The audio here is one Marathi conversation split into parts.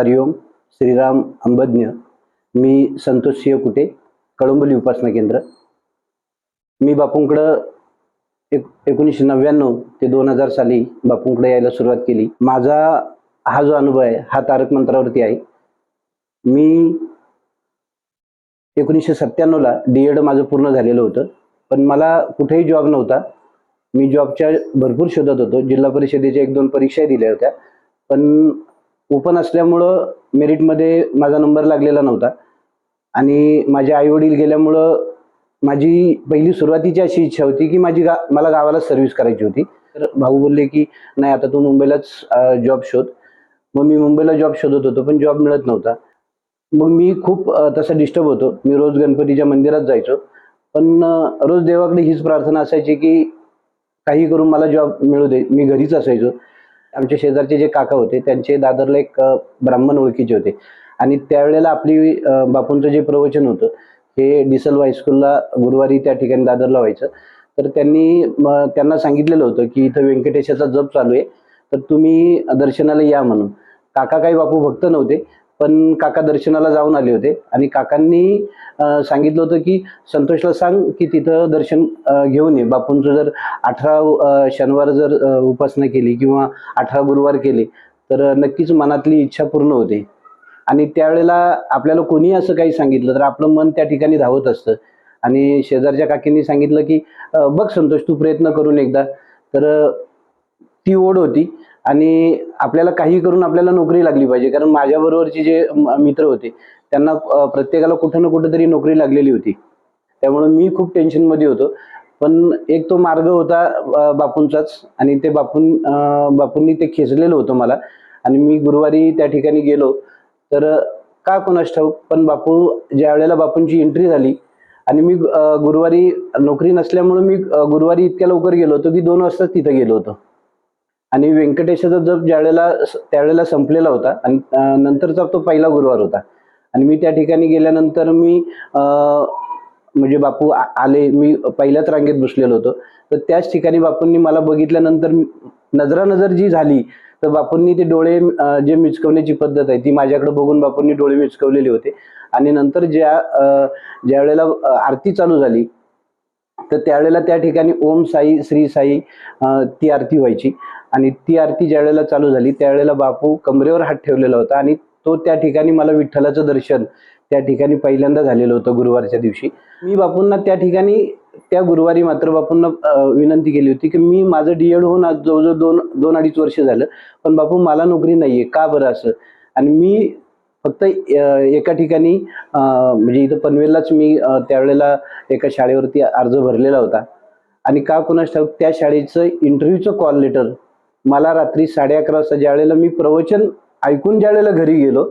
हरिओम श्रीराम अंबज्ञ. मी संतोष सिंह कुटे, कळंबोली उपासना केंद्र. मी बापूंकडं 1999 ते 2000 साली बापूंकडे यायला सुरुवात केली. माझा हा जो अनुभव आहे हा तारक मंत्रावरती आहे. मी 1997ला D.Ed माझं पूर्ण झालेलं होतं, पण मला कुठेही जॉब नव्हता. मी जॉबच्या भरपूर शोधत होतो. जिल्हा परिषदेच्या 1-2 परीक्षा दिल्या होत्या, पण ओपन असल्यामुळं मेरिटमध्ये माझा नंबर लागलेला नव्हता आणि माझे आईवडील गेल्यामुळं माझी पहिली सुरुवातीची अशी इच्छा होती की मला गावाला सर्व्हिस करायची होती. तर भाऊ बोलले की नाही, आता तू मुंबईलाच जॉब शोध. मग मी मुंबईला जॉब शोधत होतो, पण जॉब मिळत नव्हता. मग मी खूप तसा डिस्टर्ब होतो. मी रोज गणपतीच्या मंदिरात जायचो, पण रोज देवाकडे हीच प्रार्थना असायची की काही करून मला जॉब मिळू दे. मी घरीच असायचो. आमच्या शेजारचे जे काका होते त्यांचे दादरला एक ब्राह्मण ओळखीचे होते आणि त्यावेळेला आपली बापूंचं जे प्रवचन होतं हे डिसल हायस्कूलला गुरुवारी त्या ठिकाणी दादरला व्हायचं. तर त्यांना सांगितलेलं होतं की इथं व्यंकटेशाचा जप चालू आहे, तर तुम्ही दर्शनाला या म्हणून. काका काही बापू भक्त नव्हते, पण काका दर्शनाला जाऊन आले होते आणि काकांनी सांगितलं होतं की संतोषला सांग की तिथं दर्शन घेऊन ये. बापूंचं जर 18 शनिवार जर उपासना केली किंवा 18 गुरुवार केले तर नक्कीच मनातली इच्छा पूर्ण होते. आणि त्यावेळेला आपल्याला कोणी असं काही सांगितलं तर आपलं मन त्या ठिकाणी धावत असतं. आणि शेजारच्या काकींनी सांगितलं की बघ संतोष, तू प्रयत्न करून एकदा. तर ती ओढ होती आणि आपल्याला काही करून आपल्याला नोकरी लागली पाहिजे, कारण माझ्याबरोबरचे जे मित्र होते त्यांना प्रत्येकाला कुठं ना कुठं तरी नोकरी लागलेली होती. त्यामुळे मी खूप टेन्शनमध्ये होतो. पण एक तो मार्ग होता बापूंचाच, आणि ते बापूंनी ते खेचलेलं होतं मला. आणि मी गुरुवारी त्या ठिकाणी गेलो. तर का कोणास ठाऊक, पण ज्या वेळेला बापूंची एंट्री झाली आणि मी गुरुवारी नोकरी नसल्यामुळे मी गुरुवारी इतक्या लवकर गेलो होतो की 2 वाजताच तिथं गेलो होतो. आणि व्यंकटेशाचा जप त्यावेळेला संपलेला होता आणि नंतरचा तो पहिला गुरुवार होता. आणि मी त्या ठिकाणी गेल्यानंतर मी म्हणजे बापू आले, मी पहिल्याच रांगेत बसलेलो होतो. तर त्याच ठिकाणी बापूंनी मला बघितल्यानंतर नजरानजर जी झाली, तर बापूंनी ते डोळे जे मिचकवण्याची पद्धत आहे ती माझ्याकडे बघून बापूंनी डोळे मिचकवलेले होते. आणि नंतर ज्या वेळेला आरती चालू झाली तर त्यावेळेला त्या ठिकाणी ओम साई श्री साई ती आरती व्हायची. आणि ती आरती ज्या वेळेला चालू झाली त्यावेळेला बापू कमरेवर हात ठेवलेला होता आणि तो त्या ठिकाणी मला विठ्ठलाचं दर्शन त्या ठिकाणी पहिल्यांदा झालेलं होतं गुरुवारच्या दिवशी. मी बापूंना त्या ठिकाणी त्या गुरुवारी मात्र बापूंना विनंती केली होती की मी माझं D.Ed होऊन आज जवळजवळ 2-2.5 वर्ष झालं, पण बापू मला नोकरी नाहीये, का बरं असं? आणि मी फक्त एका ठिकाणी म्हणजे इथं पनवेललाच मी त्यावेळेला एका शाळेवरती अर्ज भरलेला होता. आणि का कुणास ठाऊक त्या शाळेचं इंटरव्ह्यूचं कॉल लेटर मला रात्री 11:30 वाजता, ज्यावेळेला मी प्रवचन ऐकून ज्यावेळेला घरी गेलो,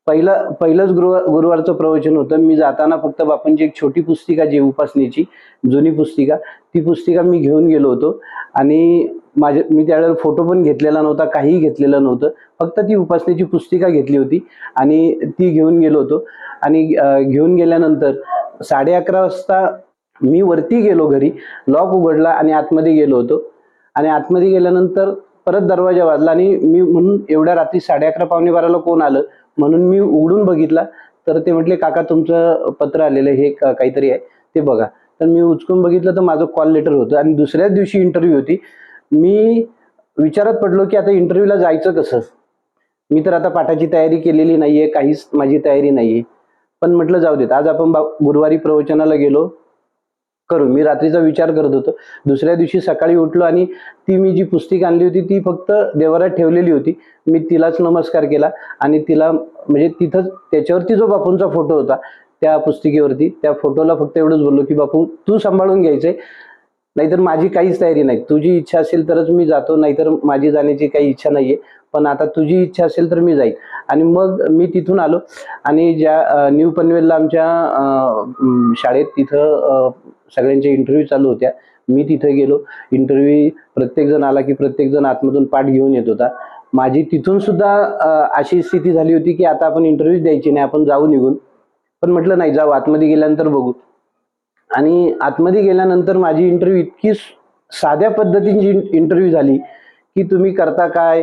पहिलंच गुरुवारचं प्रवचन होतं. मी जाताना फक्त बापूंची एक छोटी पुस्तिका, जी उपासनेची जुनी पुस्तिका, ती पुस्तिका मी घेऊन गेलो होतो. आणि मी त्यावेळेला फोटो पण घेतलेला नव्हता, काहीही घेतलेलं नव्हतं. फक्त ती उपासनेची पुस्तिका घेतली होती आणि ती घेऊन गेलो होतो. आणि घेऊन गेल्यानंतर 11:30 वाजता मी वरती गेलो घरी, लॉक उघडला आणि आतमध्ये गेलो होतो. आणि आतमध्ये गेल्यानंतर परत दरवाजा वाजला आणि मी म्हणून एवढ्या रात्री 11:30 पावणे 12ला कोण आलं म्हणून मी उघडून बघितला. तर ते म्हटले, काका तुमचं पत्र आलेलं हे काहीतरी आहे ते बघा. तर मी उचकून बघितलं तर माझं कॉल लेटर होतं आणि दुसऱ्याच दिवशी इंटरव्ह्यू होती. मी विचारात पडलो की आता इंटरव्ह्यूला जायचं कसं? मी तर आता पाठाची तयारी केलेली नाहीये, काहीच माझी तयारी नाहीये. पण म्हटलं जाऊ देत, आज आपण गुरुवारी प्रवचनाला गेलो, करू. मी रात्रीचा विचार करत होतो. दुसऱ्या दिवशी सकाळी उठलो आणि मी जी पुस्तिका आणली होती ती फक्त देवारात ठेवलेली होती. मी तिलाच नमस्कार केला आणि तिला म्हणजे तिथंच त्याच्यावरती जो बापूंचा फोटो होता त्या पुस्तिकेवरती, त्या फोटोला फक्त एवढंच बोललो की बापू तू सांभाळून घ्यायचंय, नाहीतर माझी काहीच तयारी नाही. तुझी इच्छा असेल तरच मी जातो, नाहीतर माझी जाण्याची काही इच्छा नाहीये. पण आता तुझी इच्छा असेल तर मी जाईल. आणि मग मी तिथून आलो आणि ज्या न्यू पनवेलला आमच्या शाळेत तिथं सगळ्यांच्या इंटरव्ह्यू चालू होत्या. मी तिथे गेलो. इंटरव्ह्यू प्रत्येकजण आला की प्रत्येकजण आतमधून पाठ घेऊन येत होता. माझी तिथून सुद्धा अशी स्थिती झाली होती की आता आपण इंटरव्ह्यू द्यायची नाही, आपण जाऊ निघून. पण म्हटलं नाही, जाऊ, आतमध्ये गेल्यानंतर बघू. आणि आतमध्ये गेल्यानंतर माझी इंटरव्ह्यू इतकी साध्या पद्धतीची इंटरव्ह्यू झाली की तुम्ही करता काय,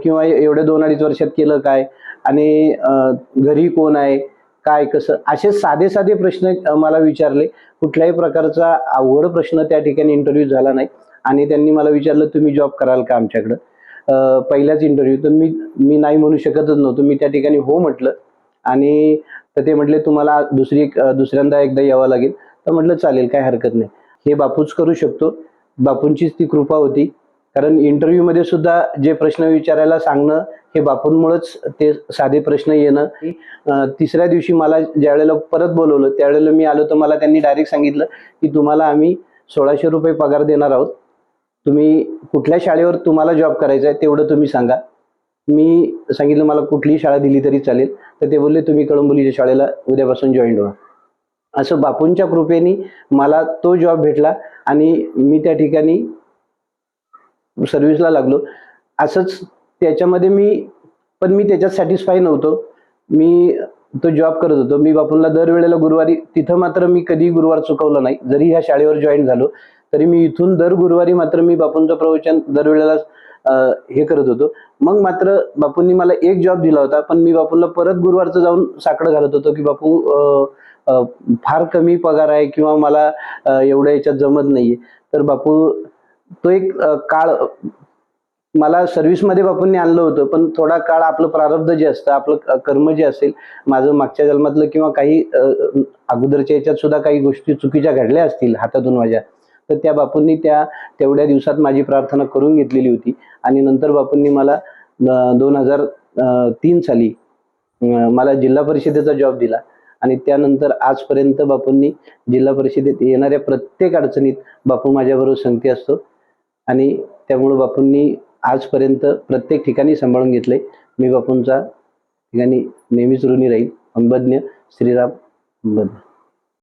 किंवा एवढ्या 2-2.5 वर्षात केलं काय, आणि घरी कोण आहे, काय कसं, असे साधे साधे प्रश्न मला विचारले. कुठल्याही प्रकारचा अवघड प्रश्न त्या ठिकाणी इंटरव्ह्यू झाला नाही. आणि त्यांनी मला विचारलं, तुम्ही जॉब कराल का आमच्याकडं? पहिल्याच इंटरव्ह्यू तर मी मी नाही म्हणू शकतच नव्हतो. मी त्या ठिकाणी हो म्हटलं. आणि तर ते म्हटले, तुम्हाला दुसऱ्यांदा एकदा यावं लागेल. तर म्हटलं चालेल, काही हरकत नाही. हे बापूच करू शकतो. बापूंचीच ती कृपा होती. कारण इंटरव्ह्यूमध्ये सुद्धा जे प्रश्न विचारायला सांगणं, हे बापूंमुळेच ते साधे प्रश्न येणं. तिसऱ्या दिवशी मला ज्यावेळेला परत बोलवलं, त्यावेळेला मी आलो तर मला त्यांनी डायरेक्ट सांगितलं, की तुम्हाला आम्ही 1600 रुपये पगार देणार आहोत. तुम्ही कुठल्या शाळेवर तुम्हाला जॉब करायचा आहे तेवढं तुम्ही सांगा. मी सांगितलं, मला कुठलीही शाळा दिली तरी चालेल. तर ते बोलले, तुम्ही कळंबोलीच्या शाळेला उद्यापासून जॉईन व्हा. असं बापूंच्या कृपेने मला तो जॉब भेटला आणि मी त्या ठिकाणी सर्व्हिसला लागलो. असंच त्याच्यामध्ये मी त्याच्यात सॅटिस्फाय नव्हतो. मी तो जॉब करत होतो. मी बापूंना दरवेळेला गुरुवारी, तिथं मात्र मी कधीही गुरुवार चुकवला नाही. जरी ह्या शाळेवर जॉईन झालो तरी मी इथून दर गुरुवारी मात्र मी बापूंचं प्रवचन दरवेळेला हे करत होतो. मग मात्र बापूंनी मला एक जॉब दिला होता, पण मी बापूंना परत गुरुवारचं जाऊन साकडं घालत होतो, की बापू फार कमी पगार आहे किंवा मला एवढ्या याच्यात जमत नाहीये. तर बापू, तो एक काळ मला सर्व्हिसमध्ये बापूंनी आणलं होतं, पण थोडा काळ आपलं प्रारब्ध जे असतं, आपलं कर्म जे असेल, माझं मागच्या जन्मातलं किंवा काही अगोदरच्या याच्यात सुद्धा काही गोष्टी चुकीच्या घडल्या असतील हातातून माझ्या, तर त्या बापूंनी तेवढ्या दिवसात माझी प्रार्थना करून घेतलेली होती. आणि नंतर बापूंनी मला 2003 साली मला जिल्हा परिषदेचा जॉब दिला. आणि त्यानंतर आजपर्यंत बापूंनी जिल्हा परिषदेत येणाऱ्या प्रत्येक अडचणीत बापू माझ्याबरोबर संगती असतो. आणि त्यामुळे बापूंनी आजपर्यंत प्रत्येक ठिकाणी सांभाळून घेतलंय. मी बापूंचा ठिकाणी नेहमीच ऋणी राहील. अंबज्ञ श्रीराम अंबज्ञ.